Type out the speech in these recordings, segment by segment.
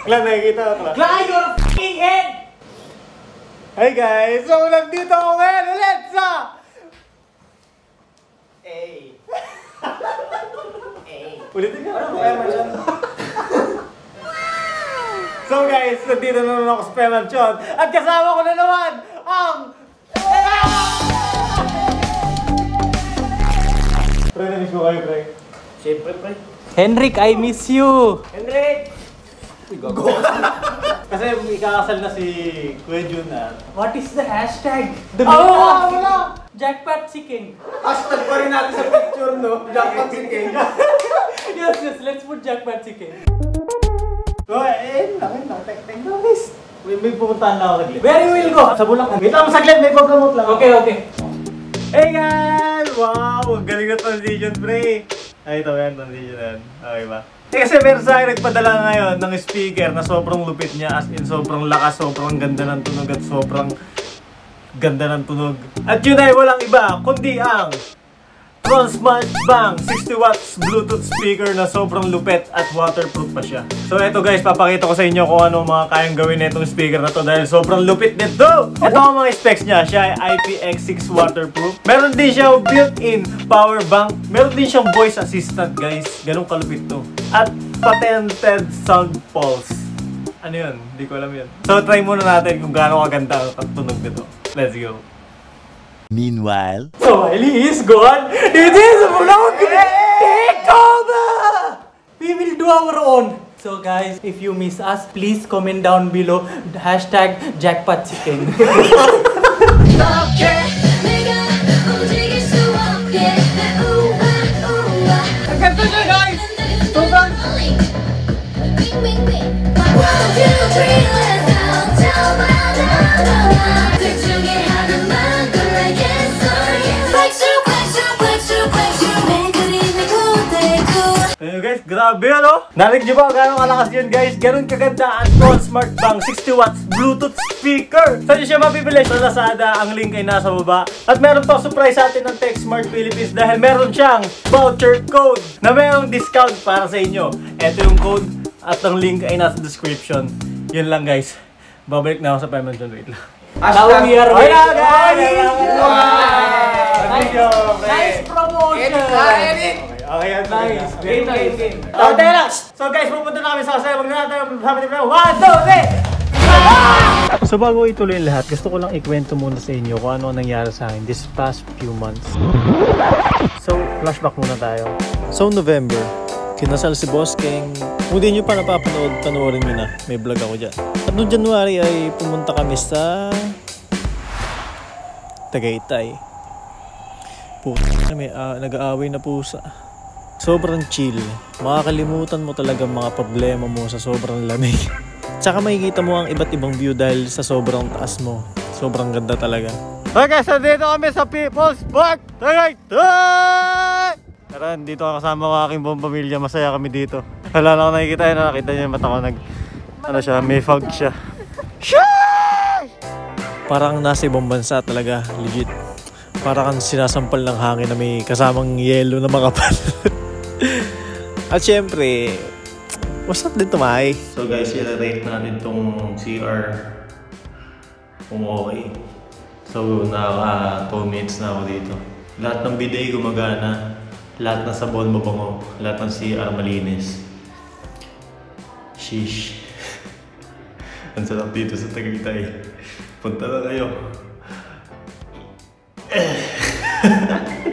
Klan, nakikita ko pala. Klan, your f***ing head! Hey guys! So, nandito ako ngayon ulit sa... Ulitin ka. Ano ba dyan? So guys, nandito na naman ako sa Pemansion. At kasama ko na naman ang... Pre, na-miss ko kayo, pre. Siyempre, pre. Henrik, I miss you! Henrik! Go! Kasi ikakasal na si Kuya Jun na. What is the hashtag? Wala! Jackpot Chicken. Hashtag pa rin natin sa picture, no? Jackpot Chicken. Yes, let's put Jackpot Chicken. So, thank you, guys. May pumuntahan na ako saglit. Where you will go? Sa Bulacan. Wait lang, saglit, may pag-promote lang. Okay. Hey guys! Wow! Galing na transition, pre! Ay, ito yan, transition yan. Okay ba? Kasi meron sa akin nagpadala ngayon ng speaker na sobrang lupit niya, as in sobrang lakas, sobrang ganda ng tunog at sobrang ganda ng tunog. At yun ay walang iba, kundi ang Tronsmart Bang 60 watts Bluetooth speaker na sobrang lupit at waterproof pa siya. So eto guys, papakita ko sa inyo kung ano mga kayang gawin na itong speaker na to dahil sobrang lupit nito. Ito ang mga specs niya. Siya ay IPX6 waterproof. Meron din siya built-in power bank. Meron din siyang voice assistant guys. Ganun kalupit to. At patented sound pulse. Ano yun? Hindi ko alam yun. So try muna natin kung gaano kaganda ang tunog nito. Let's go. Meanwhile, So, Eli is gone. It is a vlog takeover. We will do our own. So guys, if you miss us, please comment down below hashtag Jackpot Chicken. Ganda siya guys! Sobrang! Ayun guys, grabe ano? Narinig nyo ba gano'ng kalakas yun guys? Ganun kaganda ang Tronsmart Bang 60 watts Bluetooth speaker. Saan nyo siya mabibili? Sa Lazada, ang link ay nasa baba. At meron pa surprise sa atin ng TechSmart Philippines dahil meron siyang voucher code na mayroong discount para sa inyo. Ito yung code at ang link ay nasa description. Yun lang guys. Babalik na ako sa Pemansion. Wait lang. Now we are Hoy ready. Nice promotion! Okay, yan. Nice. Game. Oh, teka lang. So guys, pupunta na kami sa kasaya. Huwag na natin sabi nila. 1, 2, 3! So bago ituloy yung lahat, gusto ko lang ikwento muna sa inyo kung ano nangyari sa akin this past few months. So, flashback muna tayo. so November, kinasal si Boss King. Kung di nyo pa napapanood, panoorin nyo na. May vlog ako dyan. At noong January ay pumunta kami sa Tagaytay. Nag-aaway na pusa. Sobrang chill. Makakalimutan mo talaga mga problema mo sa sobrang lamig. Tsaka makikita mo ang iba't ibang view dahil sa sobrang taas mo. Sobrang ganda talaga. Okay guys, nandito kami sa People's Park Tagaytay! Tara, dito ako kasama ko aking buong pamilya. Masaya kami dito. Wala na ako nakikita yun. Nakita niyo yung mata ko. Ano siya, may fog siya. Parang nasa ibang bansa talaga. Legit. Parang kang sinasampal ng hangin na may kasamang yelo na makapal. At syempre, what's up din tumahay? So guys, i-rate natin tong CR kung okay. So, naka 2 minutes na ako dito. Lahat ng bidet gumagana. Lahat ng sabon mabango. Lahat ng CR malinis. Sheesh. Ang sarap dito sa Tagaytay. Punta na kayo.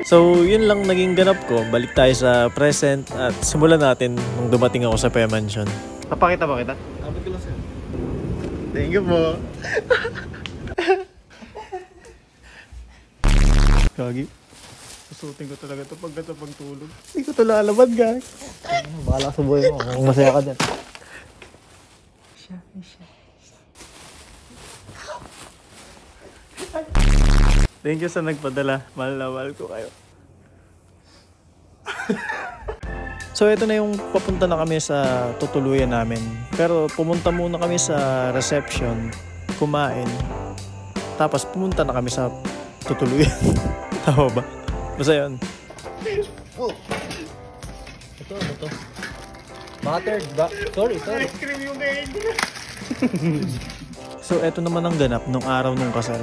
So, yun lang naging ganap ko. Balik tayo sa present at simulan natin nung dumating ako sa Pemansion. Papakita ba kita? Abot ko lang sa'yo. Thank you po. Gagi. Susutin ko talaga ito pagtulog. Hindi ko ito lalaban, guys. Bahala sa buhay mo. Kung masaya ka dyan. Thank you sa nagpadala. Mahal na mahal ko kayo. So, ito na yung papunta na kami sa tutuluyan namin. Pero pumunta muna kami sa reception, kumain. Tapos pumunta na kami sa tutuluyan. Tama ba? Basta yun. Ito, ano to? Buttered ba? Sorry. Cream yung kain. So eto naman ang ganap nung araw nung kasal.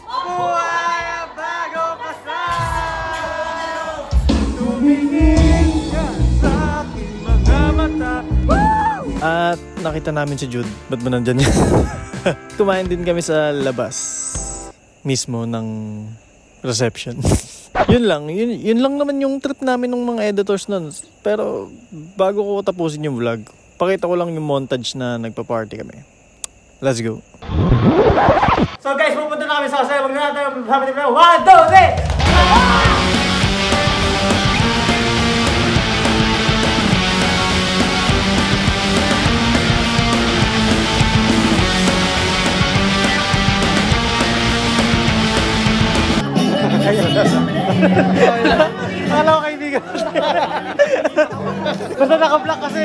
Buhay ang bago kasal! Tumingin ka sa aking mga mata. At nakita namin si Jude. Ba't ba nandyan yan? Kumain din kami sa labas mismo ng reception. Yun lang naman yung trip namin ng mga editors nun. Pero bago ko tapusin yung vlog, pakita ko lang yung montage na nagpa-party kami. Let's go. So guys, pupunta na kami sa kasal. Huwag na natin sabi nila, 1, 2, 3! Akala ko kaibigan. Basta naka-block kasi.